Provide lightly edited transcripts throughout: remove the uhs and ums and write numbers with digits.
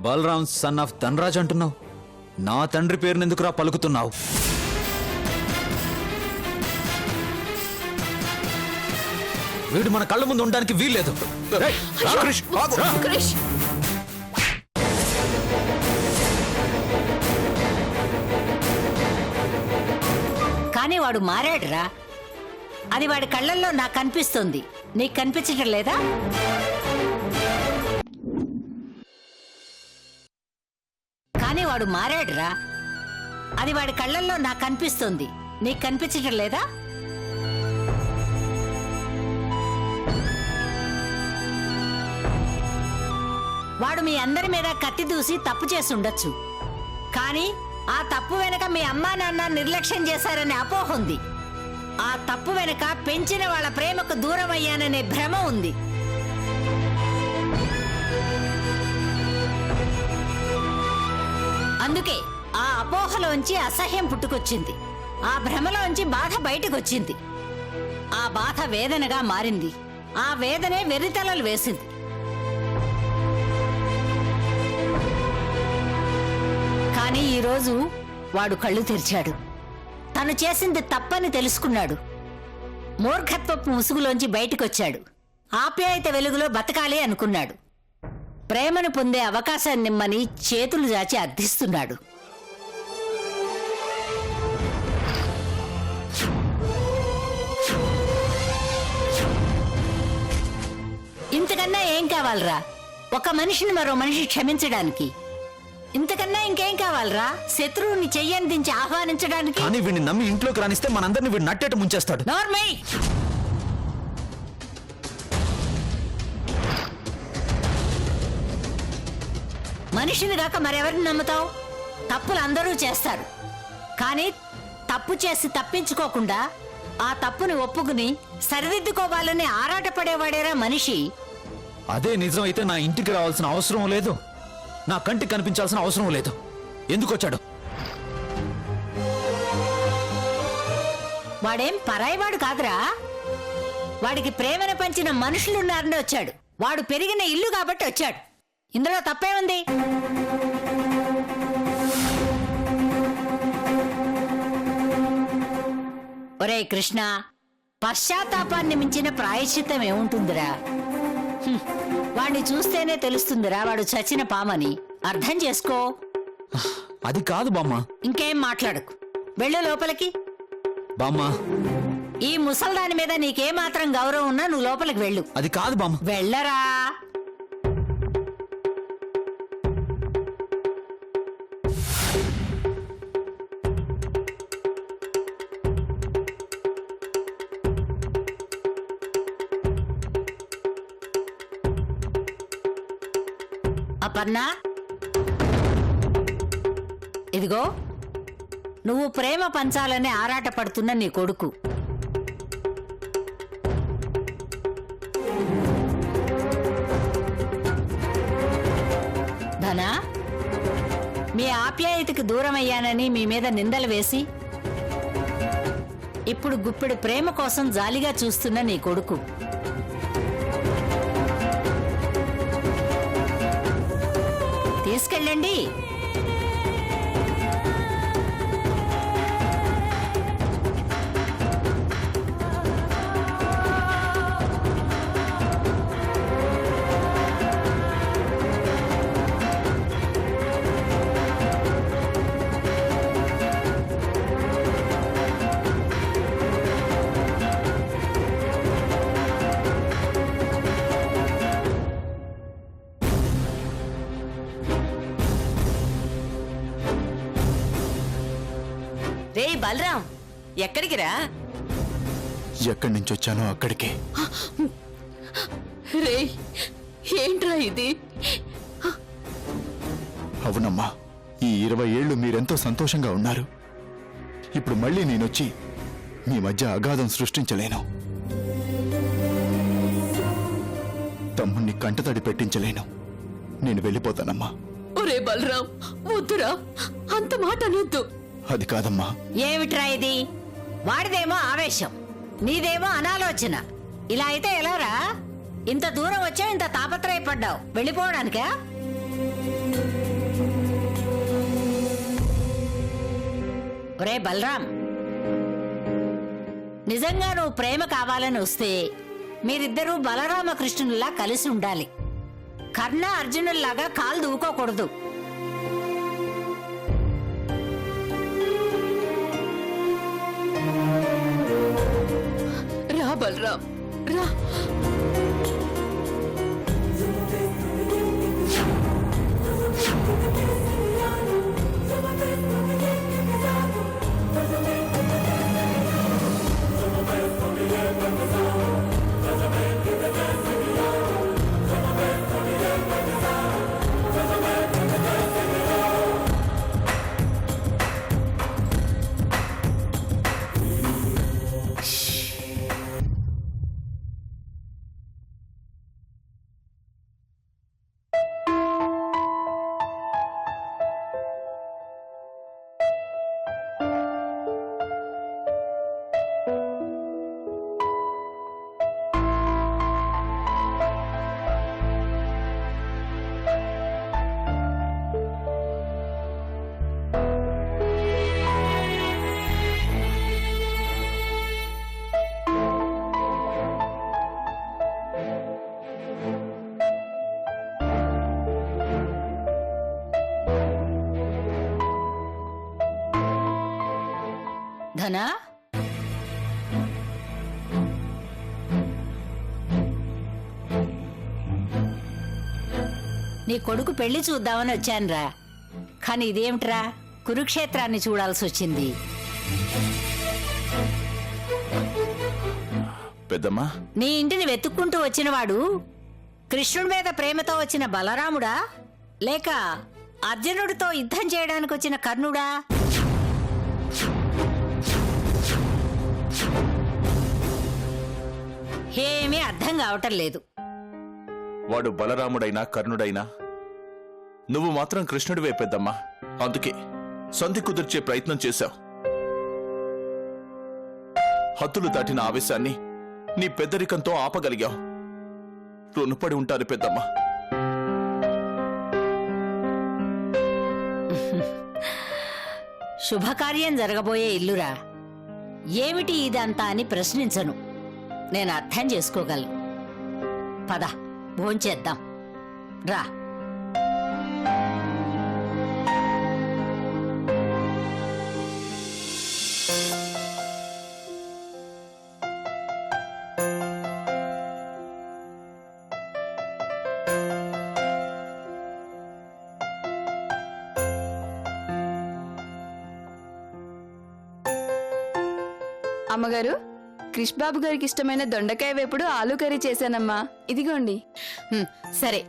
Balaram son of Dhanraj అంటున్నావు. నా తండ్రి పేరును ఎందుకురా పలుకుతున్నావు? వీడు మన కళ్ళ ముందు ఉండడానికి వీల్లేదు. కానీ వాడు మారాడురా. అది వాడి కళ్ళల్లో నాకు కనిపిస్తుంది. నీకు కనిపించటం లేదా? కానీ వాడు మారాడురా. అది వాడి కళ్ళల్లో నాకు కనిపిస్తుంది. నీకు కనిపించటం లేదా? వాడు మీ అందరి మీద కత్తి దూసి తప్పు చేసి ఉండొచ్చు. కానీ ఆ తప్పు వెనక మీ అమ్మా నాన్న నిర్లక్ష్యం చేశారనే అపోహ ఉంది. ఆ తప్పు వెనక పెంచిన వాళ్ళ ప్రేమకు దూరం అయ్యాననే భ్రమ ఉంది. అందుకే ఆ అపోహలోంచి అసహ్యం పుట్టుకొచ్చింది. ఆ భ్రమలోంచి బాధ బయటకొచ్చింది. ఆ బాధ వేదనగా మారింది. ఆ వేదనే వెర్రితలలు వేసింది. కానీ ఈరోజు వాడు కళ్ళు తెరిచాడు. తను చేసింది తప్పని తెలుసుకున్నాడు. మూర్ఖత్వపు ముసుగులోంచి బయటికొచ్చాడు. ఆప్యాయత వెలుగులో బతకాలి అనుకున్నాడు. ప్రేమను పొందే అవకాశాన్ని నిమ్మని చేతులు జాచి అర్థిస్తున్నాడు. ఇంతకన్నా ఏం కావాలరా ఒక మనిషిని మరో మనిషి క్షమించడానికి? ఇంతకన్నా ఇంకేం కావాలరా శత్రువుని చెయ్యందించి ఆహ్వానించడానికి? కానీ వీడిని నమ్మి ఇంట్లోకి రానిస్తే మనందరిని వీడు నట్టేట ముంచేస్తాడు. నార్మై, మనిషిని కాక మరెవరిని నమ్ముతావు? తప్పులు అందరూ చేస్తారు. కానీ తప్పు చేసి తప్పించుకోకుండా ఆ తప్పుని ఒప్పుకుని సరిదిద్దుకోవాలని ఆరాటపడేవాడేరా మనిషి. అదే నిజం అయితే నా ఇంటికి రావాల్సిన అవసరం లేదు. నా కంటికి కనిపించాల్సిన అవసరం లేదు. ఎందుకు వచ్చాడు? వాడేం పరాయివాడు కాదురా. వాడికి ప్రేమను పంచిన మనుషులున్నారని వచ్చాడు. వాడు పెరిగిన ఇల్లు కాబట్టి వచ్చాడు. ఇందులో తప్పే ఉంది? ఒరే కృష్ణ, పశ్చాత్తాపాన్ని మించిన ప్రాయశ్చిత్తం ఏముంటుందిరా? వాడిని చూస్తేనే తెలుస్తుందిరా వాడు చచ్చిన పామని. అర్థం చేసుకో. అది కాదు బామ్మ. ఇంకేం మాట్లాడకు. వెళ్ళు లోపలికి. బామ్మ, ఈ ముసల్దాని మీద నీకేమాత్రం గౌరవం ఉన్నా నువ్వు లోపలికి వెళ్ళు. అది కాదు బామ్మ. వెళ్ళరా. అపర్ణ, ఇదిగో నువ్వు ప్రేమ పంచాలని ఆరాటపడుతున్న నీ కొడుకు. ధనా, మీ ఆప్యాయతకి దూరమయ్యానని మీ మీద నిందలు వేసి ఇప్పుడు గుప్పెడు ప్రేమ కోసం జాలిగా చూస్తున్న నీ కొడుకు. తీసుకెళ్ళండి. రే బలరాం, ఎక్కడికి రా? ఎక్కడి నుంచి వచ్చానో అక్కడికే. రే, ఏంట్రా ఇది? అవునమ్మా, ఈ 20 ఏళ్లు మీరెంతో సంతోషంగా ఉన్నారు. ఇప్పుడు మళ్ళీ నేనొచ్చి మీ మధ్య అగాధం సృష్టించలేను. తమ్ముణ్ణి కంటతడి పెట్టించలేను. నేను వెళ్ళిపోతానమ్మా. ఒరే బలరాం, వద్దురా, అంత మాట అనొద్దు. అది కాదమ్మా. ఏమిట్రా ఇది? వాడిదేమో ఆవేశం, నీదేమో అనాలోచన. ఇలా అయితే ఎలారా? ఇంత దూరం వచ్చావు, ఇంత తాపత్రయపడ్డావు వెళ్ళిపోవడానికా? ఒరే బలరాం, నిజంగా నువ్వు ప్రేమ కావాలని వస్తే మీరిద్దరూ బలరామకృష్ణుల్లా కలిసి ఉండాలి. కర్ణ అర్జునుల్లాగా కాలు దూకోకూడదు. రా బలరాం, రా. ధనా, నీ కొడుకు పెళ్లి చూద్దామని వచ్చానురా. కానీ ఇదేమిట్రా, కురుక్షేత్రాన్ని చూడాల్సి వచ్చింది. పెద్దమ్మా, నీ ఇంటిని వెతుక్కుంటూ వచ్చినవాడు కృష్ణుడి మీద ప్రేమతో వచ్చిన బలరాముడా, లేక అర్జునుడితో యుద్ధం చేయడానికి వచ్చిన కర్ణుడా? ఏమీ అర్థం కావటం లేదు. వాడు బలరాముడైనా కర్ణుడైనా నువ్వు మాత్రం కృష్ణుడివే పెద్దమ్మా. అందుకే సంధి కుదిర్చే ప్రయత్నం చేశావు. హద్దులు దాటిన ఆవేశాన్ని నీ పెద్దరికంతో ఆపగలిగావు. రుణపడి ఉంటారు పెద్దమ్మా. శుభకార్యం జరగబోయే ఇల్లురా. ఏమిటి ఇదంతా అని ప్రశ్నించను. నేను అర్థం చేసుకోగలను. పద, భోంచేద్దాం రా. అమ్మగారు, క్రిష్ బాబు గారికి ఇష్టమైన దొండకాయ వేపుడు ఆలు కర్రీ చేశానమ్మా. ఇదిగోండి. సరే,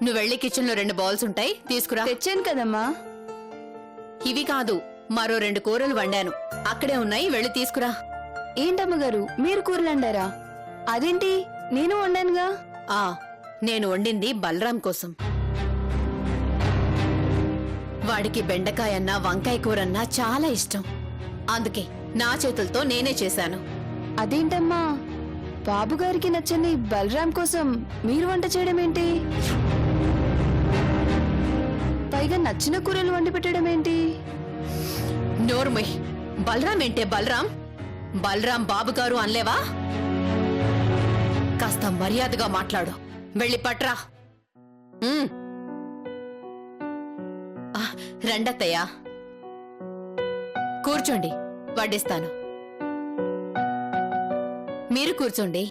నువ్వు వెళ్ళి కిచెన్ లో 2 బౌల్స్ ఉంటాయి, తీసుకురా. తెచ్చాను కదమ్మా. ఇవి కాదు, మరో 2 కూరలు వండాను, అక్కడే ఉన్నాయి, వెళ్ళి తీసుకురా. ఏంటమ్మగారు, మీరు కూరలు వండారా? అదేంటి, నేను వండానుగా. నేను వండింది బలరాం కోసం. వాడికి బెండకాయ అన్నా వంకాయ కూరన్నా చాలా ఇష్టం. అందుకే నా చేతులతో నేనే చేశాను. అదేంటమ్మా, బాబుగారికి నచ్చని బలరాం కోసం మీరు వంట చేయడం ఏంటి? పైగా నచ్చిన కూరలు వండి పెట్టడం ఏంటి? నోర్మయ్, బలరాం ఏంటే బలరాం? బలరాం బాబుగారు అనలేవా? కాస్త మర్యాదగా మాట్లాడు. వెళ్ళి పట్రా. రండత్తయ్యా, కూర్చోండి, వడ్డిస్తాను. మీరు కూర్చోండి.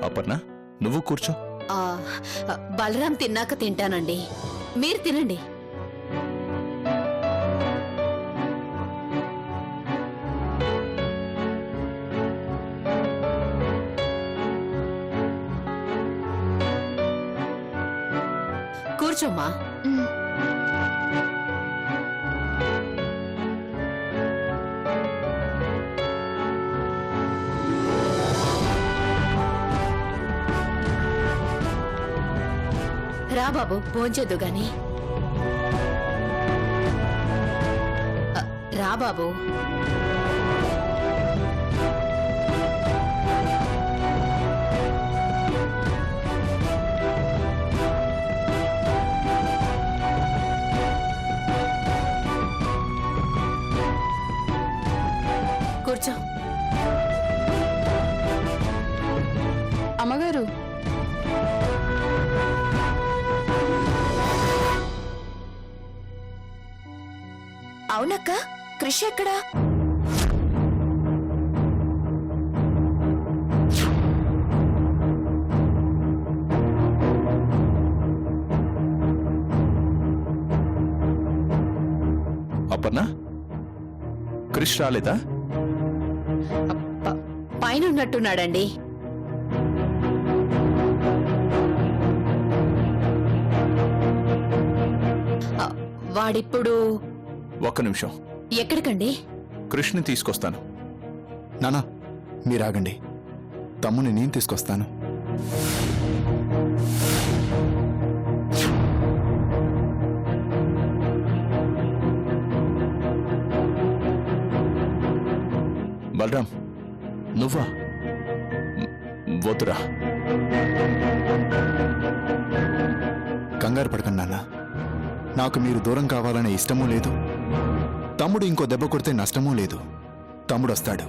అపర్ణ, నువ్వు కూర్చో. బలరాం తిన్నాక తింటానండి, మీరు తినండి. కూర్చోమ్మా. రా బాబు, భోంచేద్దు గాని. రా బాబు. అమ్మగారు అవునక్క, క్రిష్ ఎక్కడా? అపర్ణ, క్రిష్ రాలేదా? పైన ఉన్నట్టున్నాడండి. వాడిప్పుడు ఒక్క నిమిషం, ఎక్కడికండి? క్రిష్ని తీసుకొస్తాను. నానా మీరాగండి, తమ్ముని నేను తీసుకొస్తాను. బలరాం, నువ్వా? వద్దురా. కంగారు పడకండి నాన్న, నాకు మీరు దూరం కావాలనే ఇష్టమూ లేదు. తమ్ముడు ఇంకో దెబ్బ కొడితే నష్టమూ లేదు. తమ్ముడు వస్తాడు,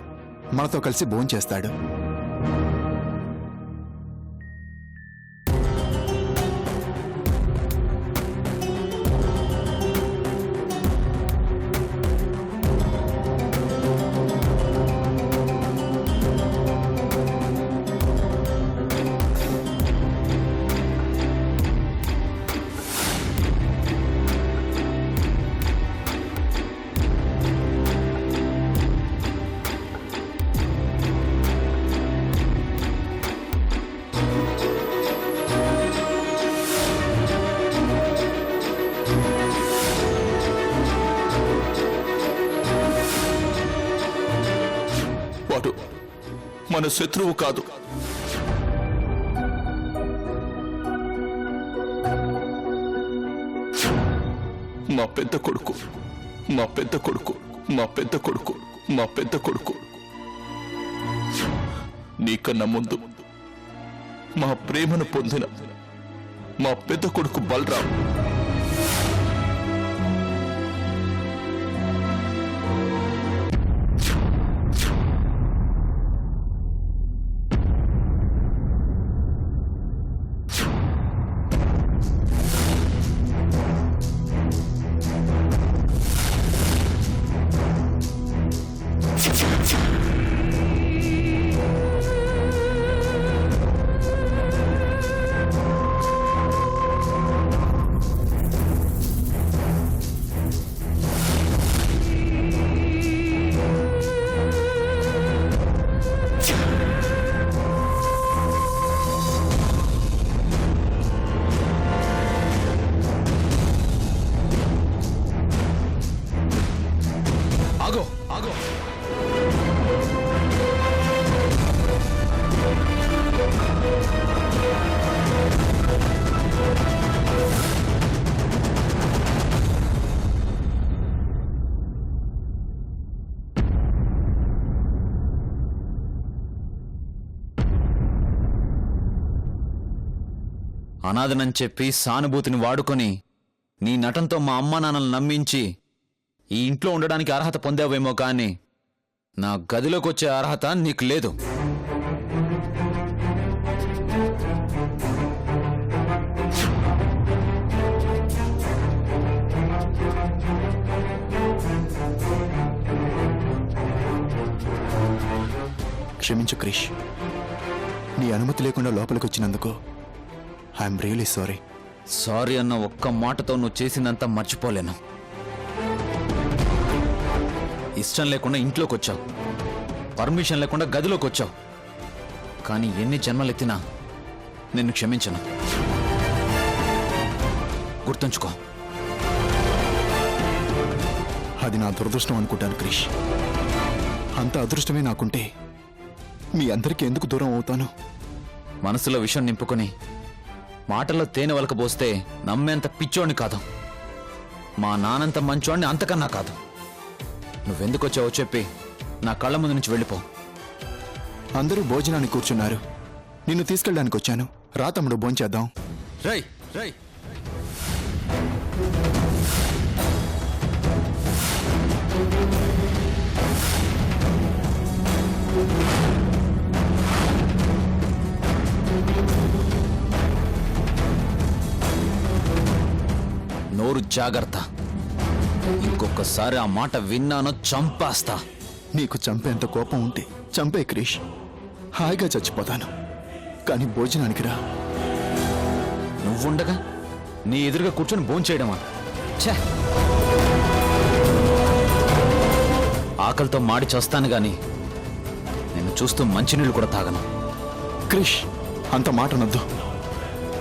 మనతో కలిసి భోంచేస్తాడు. వాడు మన శత్రువు కాదు. మా పెద్ద కొడుకు, మా పెద్ద కొడుకు, మా పెద్ద కొడుకు, మా పెద్ద కొడుకు. నీకన్నా ముందు మా ప్రేమను పొందిన మా పెద్ద కొడుకు బలరాం. ఆగో ఆగో, అనాథనని చెప్పి సానుభూతిని వాడుకొని నీ నటంతో మా అమ్మా నాన్నలు నమ్మించి ఈ ఇంట్లో ఉండడానికి అర్హత పొందావేమో కానీ నా గదిలోకి వచ్చే అర్హత నీకు లేదు. క్షమించు క్రిష్, నీ అనుమతి లేకుండా లోపలికి వచ్చినందుకు ఐఎమ్ రియలీ సారీ. సారీ అన్న ఒక్క మాటతో నువ్వు చేసిందంతా మర్చిపోలేను. ఇష్టం లేకుండా ఇంట్లోకి వచ్చావు, పర్మిషన్ లేకుండా గదిలోకి వచ్చావు. కానీ ఎన్ని జన్మలెత్తినా నిన్ను క్షమించను. గుర్తుంచుకో. అది నా దురదృష్టం అనుకుంటాను క్రిష్. అంత అదృష్టమే నాకుంటే మీ అందరికీ ఎందుకు దూరం అవుతాను? మనసులో విషయం నింపుకొని మాటల్లో తేనె వలకబోస్తే నమ్మేంత పిచ్చోడిని కాదు, మా నానంత మంచోడిని అంతకన్నా కాదు. నువ్వెందుకు వచ్చావో చెప్పి నా కళ్ళ ముందు నుంచి వెళ్ళిపో. అందరూ భోజనానికి కూర్చున్నారు, నిన్ను తీసుకెళ్ళడానికి వచ్చాను. రా తమ్ముడు, భోంచేద్దాం. రై రై నోరు జాగ్రత్త. ఇంకొకసారి ఆ మాట విన్నానో చంపేస్తా. నీకు చంపేంత కోపం ఉంటే చంపే క్రిష్, హాయిగా చచ్చిపోతాను. కానీ భోజనానికి రా. నువ్వుండగా నీ ఎదురుగా కూర్చొని భోంచేయడమా? ఛే! ఆకలితో మాడి చేస్తాను గాని నిన్ను చూస్తూ మంచినీళ్ళు కూడా తాగను. క్రిష్, అంత మాట నద్దు.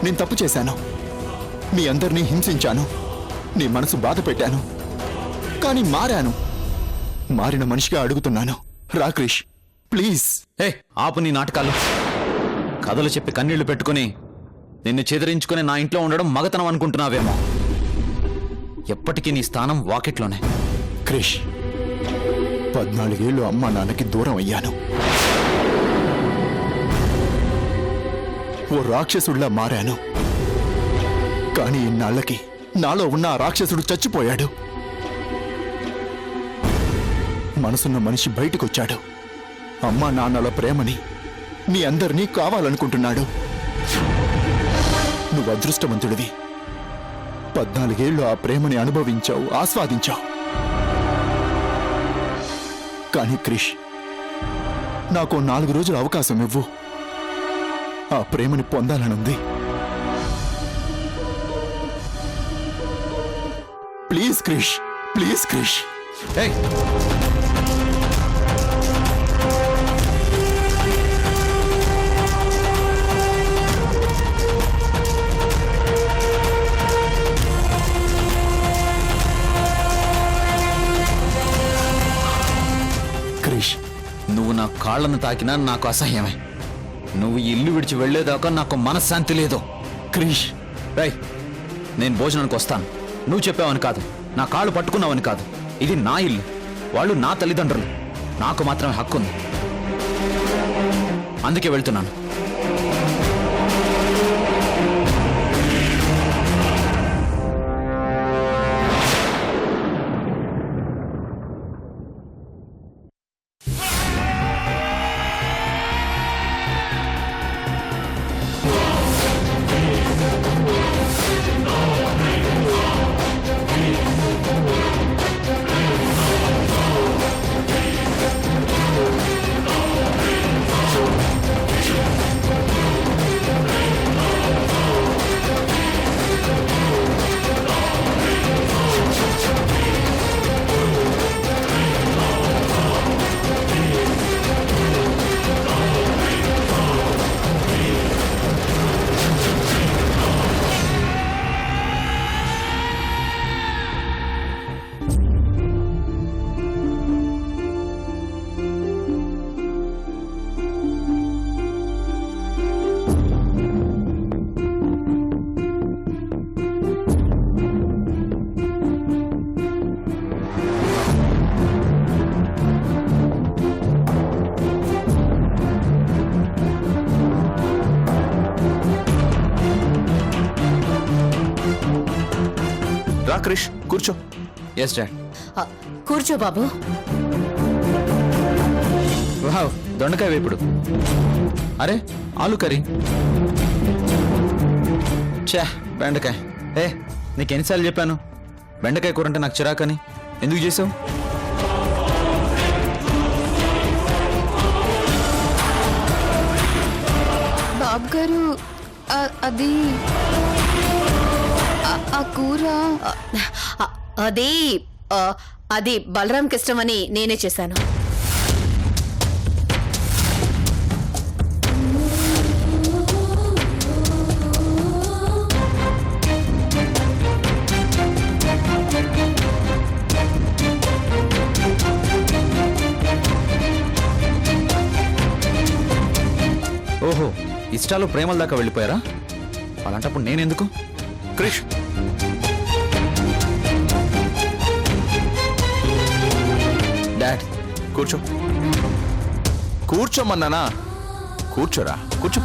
నేను తప్పు చేశాను. మీ అందరినీ హింసించాను. నీ మనసు బాధ పెట్టాను. కానీ మారాను. మారిన మనిషిగా అడుగుతున్నాను, రా క్రిష్ ప్లీజ్. ఏ ఆపు నీ నాటకాలు. కథలు చెప్పి కన్నీళ్లు పెట్టుకుని నిన్ను చెదిరించుకుని నా ఇంట్లో ఉండడం మగతనం అనుకుంటున్నావేమో. ఎప్పటికీ నీ స్థానం వాకిట్లోనే. క్రిష్, 14 ఏళ్ళు అమ్మా నాన్నకి దూరం అయ్యాను. ఓ రాక్షసుడిలా మారాను. కానీ ఇన్నాళ్లకి నాలో ఉన్న ఆ రాక్షసుడు చచ్చిపోయాడు. మనసున్న మనిషి బయటకొచ్చాడు. అమ్మా నాన్నల ప్రేమని మీ అందరినీ కావాలనుకుంటున్నాడు. నువ్వు అదృష్టవంతుడివి. 14 ఏళ్ళు ఆ ప్రేమని అనుభవించావు, ఆస్వాదించావు. కానీ క్రిష్, నాకు 4 రోజుల అవకాశం ఇవ్వు. ఆ ప్రేమని పొందాలనుంది. Please Krish, please Krish. ఏయ్! క్రిష్, నువ్వు నా కాళ్ళను తాకినా నాకు అసహ్యమే. నువ్వు ఈ ఇల్లు విడిచి వెళ్లేదాకా నాకు మనశ్శాంతి లేదు. క్రిష్, రేయ్, నేను భోజనానికి వస్తాను. నువ్వు చెప్పావని కాదు, నా కాళ్ళు పట్టుకున్నావని కాదు. ఇది నా ఇల్లు. వాళ్ళు నా తల్లిదండ్రులు. నాకు మాత్రమే హక్కు ఉంది. అందుకే వెళ్తున్నాను. రా క్రిష్, కూర్చో. Yes dad. కూర్చో బాబు. వావ్, దొండకాయ వేపుడు. అరే, ఆలు కర్రీ. ఛా, బెండకాయ. ఏ, నీకు ఎన్నిసార్లు చెప్పాను బెండకాయ కూర అంటే నాకు చిరాకని? ఎందుకు చేసావు? బాబు గారు, అది ఆ కూర అది బలరాంకి ఇష్టమని నేనే చేశాను. ఓహో, ఇష్టాలు ప్రేమల దాకా వెళ్ళిపోయారా? అలాంటప్పుడు నేనెందుకు? క్రిష్, డాడ్, కూర్చో. కూర్చోమన్నానా? కూర్చోరా, కూర్చో.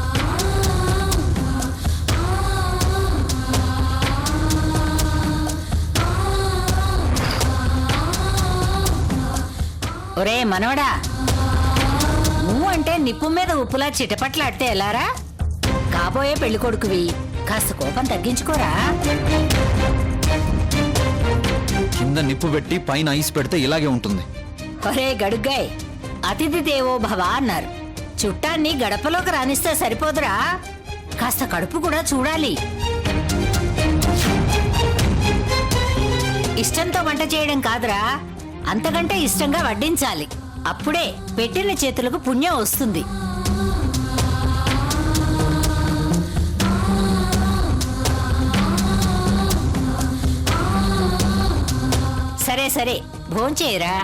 ఒరే మనవడా, నువ్వు అంటే నిప్పు మీద ఉప్పులా చిటపట్లాడితే ఎలారా? కాబోయే పెళ్లి కొడుకువి, కాస్త కోపం తగ్గించుకోరా. కింద నిప్పు పెట్టి పైన ఐస్ పెడితే ఇలాగే ఉంటుంది. ఒరే గడుగ్గాయ్, అతిథి దేవో భవ అన్నారు. చుట్టాన్ని గడపలోకి రానిస్తే సరిపోదురా, కాస్త కడుపు కూడా చూడాలి. ఇష్టంతో వంట చేయడం కాదురా, అంతకంటే ఇష్టంగా వడ్డించాలి. అప్పుడే పెట్టిన చేతులకు పుణ్యం వస్తుంది. సరే సరే, భోంచేయరా.